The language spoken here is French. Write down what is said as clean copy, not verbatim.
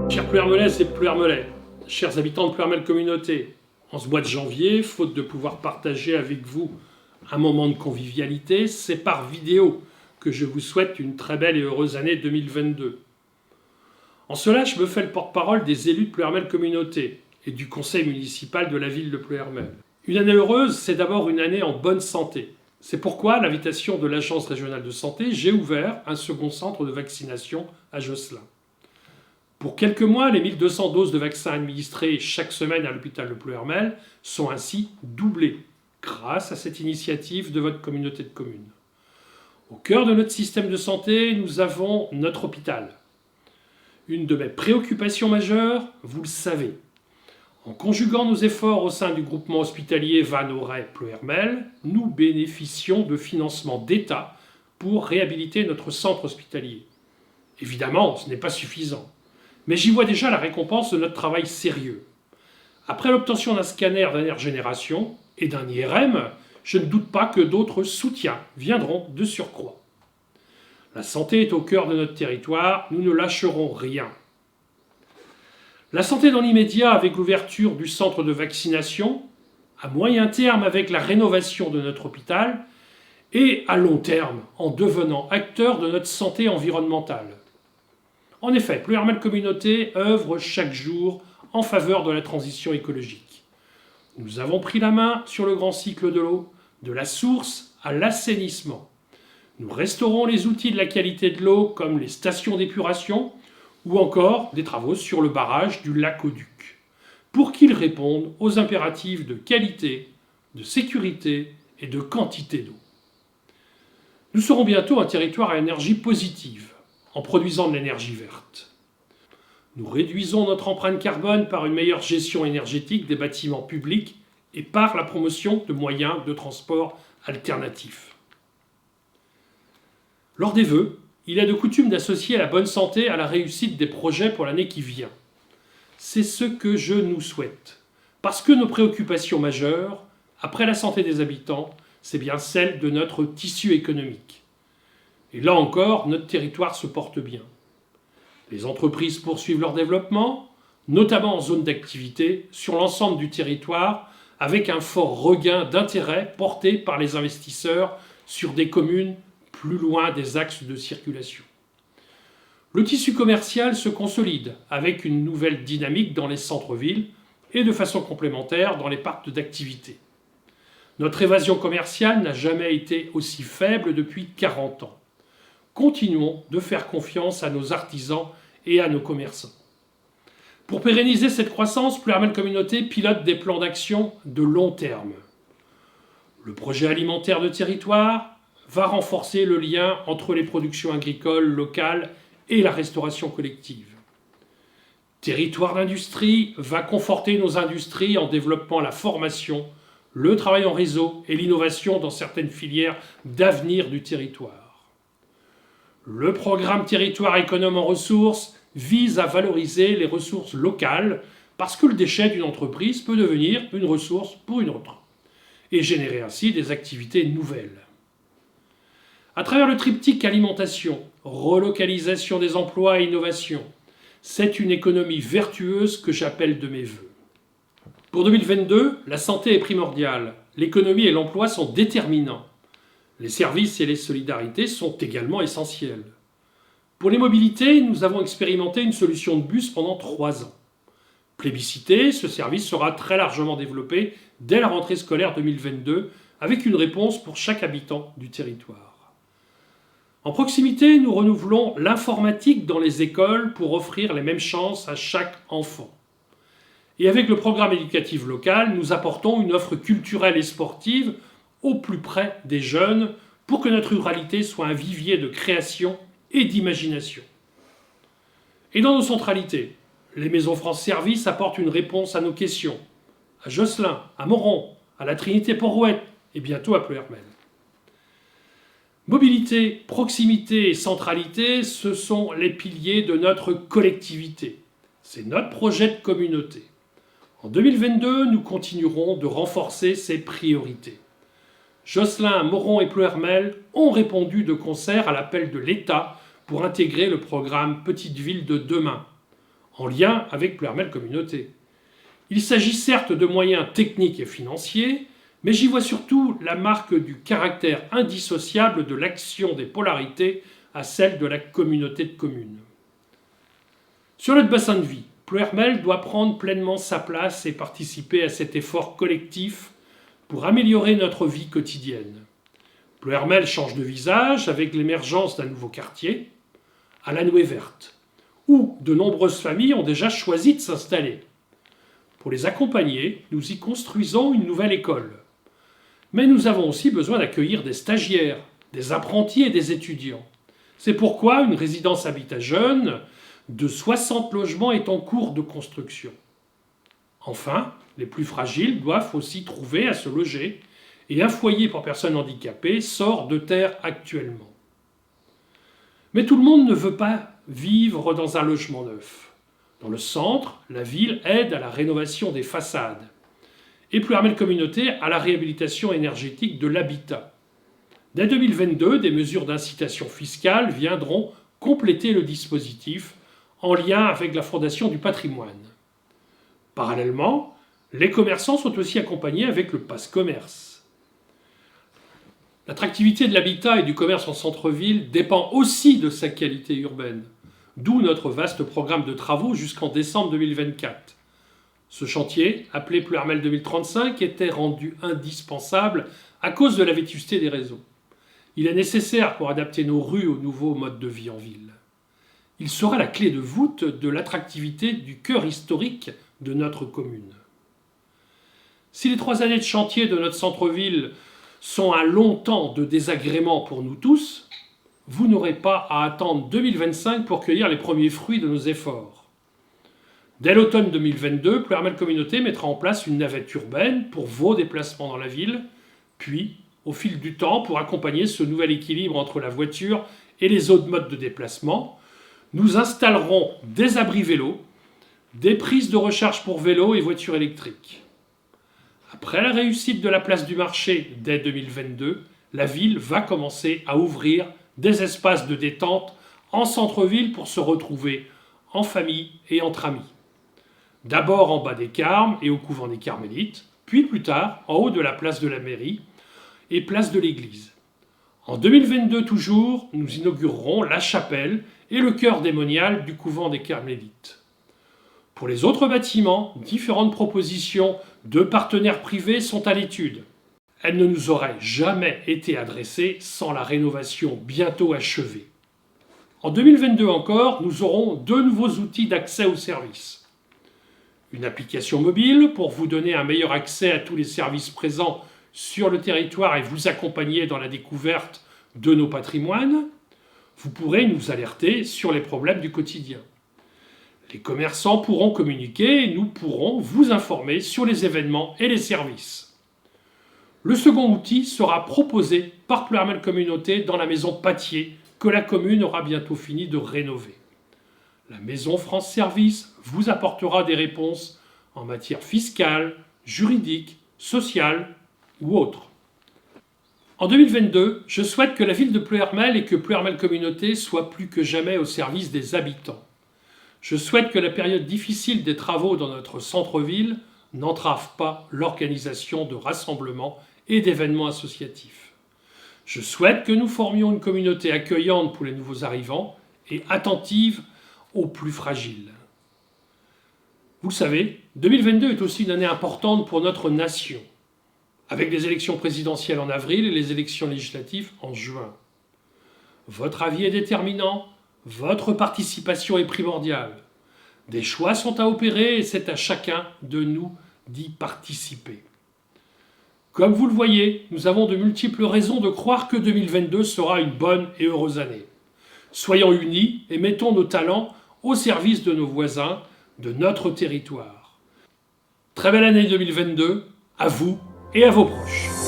Chers Plouermelaises et Plouermelais, chers habitants de Plouermel Communauté, en ce mois de janvier, faute de pouvoir partager avec vous un moment de convivialité, c'est par vidéo que je vous souhaite une très belle et heureuse année 2022. En cela, je me fais le porte-parole des élus de Plouermel Communauté et du conseil municipal de la ville de Plouermel. Une année heureuse, c'est d'abord une année en bonne santé. C'est pourquoi, à l'invitation de l'Agence régionale de santé, j'ai ouvert un second centre de vaccination à Josselin. Pour quelques mois, les 1200 doses de vaccins administrées chaque semaine à l'hôpital de Plouermel sont ainsi doublées grâce à cette initiative de votre communauté de communes. Au cœur de notre système de santé, nous avons notre hôpital. Une de mes préoccupations majeures, vous le savez. En conjuguant nos efforts au sein du groupement hospitalier Vannes-Auray-Plouermel, nous bénéficions de financements d'État pour réhabiliter notre centre hospitalier. Évidemment, ce n'est pas suffisant. Mais j'y vois déjà la récompense de notre travail sérieux. Après l'obtention d'un scanner dernière génération et d'un IRM, je ne doute pas que d'autres soutiens viendront de surcroît. La santé est au cœur de notre territoire, nous ne lâcherons rien. La santé dans l'immédiat avec l'ouverture du centre de vaccination, à moyen terme avec la rénovation de notre hôpital et à long terme en devenant acteur de notre santé environnementale. En effet, Plouermel Communauté œuvre chaque jour en faveur de la transition écologique. Nous avons pris la main sur le grand cycle de l'eau, de la source à l'assainissement. Nous restaurons les outils de la qualité de l'eau comme les stations d'épuration ou encore des travaux sur le barrage du lac au Duc, pour qu'ils répondent aux impératifs de qualité, de sécurité et de quantité d'eau. Nous serons bientôt un territoire à énergie positive, en produisant de l'énergie verte. Nous réduisons notre empreinte carbone par une meilleure gestion énergétique des bâtiments publics et par la promotion de moyens de transport alternatifs. Lors des vœux, il est de coutume d'associer la bonne santé à la réussite des projets pour l'année qui vient. C'est ce que je nous souhaite, parce que nos préoccupations majeures, après la santé des habitants, c'est bien celle de notre tissu économique. Et là encore, notre territoire se porte bien. Les entreprises poursuivent leur développement, notamment en zone d'activité, sur l'ensemble du territoire, avec un fort regain d'intérêt porté par les investisseurs sur des communes plus loin des axes de circulation. Le tissu commercial se consolide avec une nouvelle dynamique dans les centres-villes et de façon complémentaire dans les parcs d'activité. Notre évasion commerciale n'a jamais été aussi faible depuis 40 ans. Continuons de faire confiance à nos artisans et à nos commerçants. Pour pérenniser cette croissance, Plouermel Communauté pilote des plans d'action de long terme. Le projet alimentaire de territoire va renforcer le lien entre les productions agricoles locales et la restauration collective. Territoire d'industrie va conforter nos industries en développant la formation, le travail en réseau et l'innovation dans certaines filières d'avenir du territoire. Le programme Territoire économe en ressources vise à valoriser les ressources locales parce que le déchet d'une entreprise peut devenir une ressource pour une autre et générer ainsi des activités nouvelles. À travers le triptyque alimentation, relocalisation des emplois et innovation, c'est une économie vertueuse que j'appelle de mes vœux. Pour 2022, la santé est primordiale, l'économie et l'emploi sont déterminants. Les services et les solidarités sont également essentiels. Pour les mobilités, nous avons expérimenté une solution de bus pendant 3 ans. Plébiscité, ce service sera très largement développé dès la rentrée scolaire 2022, avec une réponse pour chaque habitant du territoire. En proximité, nous renouvelons l'informatique dans les écoles pour offrir les mêmes chances à chaque enfant. Et avec le programme éducatif local, nous apportons une offre culturelle et sportive au plus près des jeunes pour que notre ruralité soit un vivier de création et d'imagination. Et dans nos centralités, les Maisons France Service apportent une réponse à nos questions, à Josselin, à Moron, à la Trinité-Port-Rouët et bientôt à Plouermel. Mobilité, proximité et centralité, ce sont les piliers de notre collectivité. C'est notre projet de communauté. En 2022, nous continuerons de renforcer ces priorités. Josselin, Moron et Ploërmel ont répondu de concert à l'appel de l'État pour intégrer le programme Petite Ville de demain, en lien avec Ploërmel Communauté. Il s'agit certes de moyens techniques et financiers, mais j'y vois surtout la marque du caractère indissociable de l'action des polarités à celle de la communauté de communes. Sur notre bassin de vie, Ploërmel doit prendre pleinement sa place et participer à cet effort collectif pour améliorer notre vie quotidienne. Ploërmel change de visage avec l'émergence d'un nouveau quartier, à la Nouée Verte, où de nombreuses familles ont déjà choisi de s'installer. Pour les accompagner, nous y construisons une nouvelle école. Mais nous avons aussi besoin d'accueillir des stagiaires, des apprentis et des étudiants. C'est pourquoi une résidence habitat jeune de 60 logements est en cours de construction. Enfin, les plus fragiles doivent aussi trouver à se loger et un foyer pour personnes handicapées sort de terre actuellement. Mais tout le monde ne veut pas vivre dans un logement neuf. Dans le centre, la ville aide à la rénovation des façades et Ploërmel Communauté à la réhabilitation énergétique de l'habitat. Dès 2022, des mesures d'incitation fiscale viendront compléter le dispositif en lien avec la Fondation du patrimoine. Parallèlement, les commerçants sont aussi accompagnés avec le Pass Commerce. L'attractivité de l'habitat et du commerce en centre-ville dépend aussi de sa qualité urbaine, d'où notre vaste programme de travaux jusqu'en décembre 2024. Ce chantier, appelé Ploërmel 2035, était rendu indispensable à cause de la vétusté des réseaux. Il est nécessaire pour adapter nos rues aux nouveaux modes de vie en ville. Il sera la clé de voûte de l'attractivité du cœur historique de notre commune. Si les 3 années de chantier de notre centre-ville sont un long temps de désagrément pour nous tous, vous n'aurez pas à attendre 2025 pour cueillir les premiers fruits de nos efforts. Dès l'automne 2022, Ploërmel Communauté mettra en place une navette urbaine pour vos déplacements dans la ville, puis, au fil du temps, pour accompagner ce nouvel équilibre entre la voiture et les autres modes de déplacement, nous installerons des abris vélos, des prises de recharge pour vélos et voitures électriques. Après la réussite de la place du marché dès 2022, la ville va commencer à ouvrir des espaces de détente en centre-ville pour se retrouver en famille et entre amis. D'abord en bas des Carmes et au couvent des Carmélites, puis plus tard en haut de la place de la mairie et place de l'église. En 2022 toujours, nous inaugurerons la chapelle et le chœur démonial du couvent des Carmélites. Pour les autres bâtiments, différentes propositions de partenaires privés sont à l'étude. Elles ne nous auraient jamais été adressées sans la rénovation bientôt achevée. En 2022 encore, nous aurons 2 nouveaux outils d'accès aux services. Une application mobile pour vous donner un meilleur accès à tous les services présents sur le territoire et vous accompagner dans la découverte de nos patrimoines. Vous pourrez nous alerter sur les problèmes du quotidien. Les commerçants pourront communiquer et nous pourrons vous informer sur les événements et les services. Le second outil sera proposé par Ploërmel Communauté dans la maison Patier que la commune aura bientôt fini de rénover. La maison France Service vous apportera des réponses en matière fiscale, juridique, sociale ou autre. En 2022, je souhaite que la ville de Ploërmel et que Ploërmel Communauté soient plus que jamais au service des habitants. Je souhaite que la période difficile des travaux dans notre centre-ville n'entrave pas l'organisation de rassemblements et d'événements associatifs. Je souhaite que nous formions une communauté accueillante pour les nouveaux arrivants et attentive aux plus fragiles. Vous le savez, 2022 est aussi une année importante pour notre nation, avec les élections présidentielles en avril et les élections législatives en juin. Votre avis est déterminant, votre participation est primordiale. Des choix sont à opérer et c'est à chacun de nous d'y participer. Comme vous le voyez, nous avons de multiples raisons de croire que 2022 sera une bonne et heureuse année. Soyons unis et mettons nos talents au service de nos voisins, de notre territoire. Très belle année 2022, à vous et à vos proches.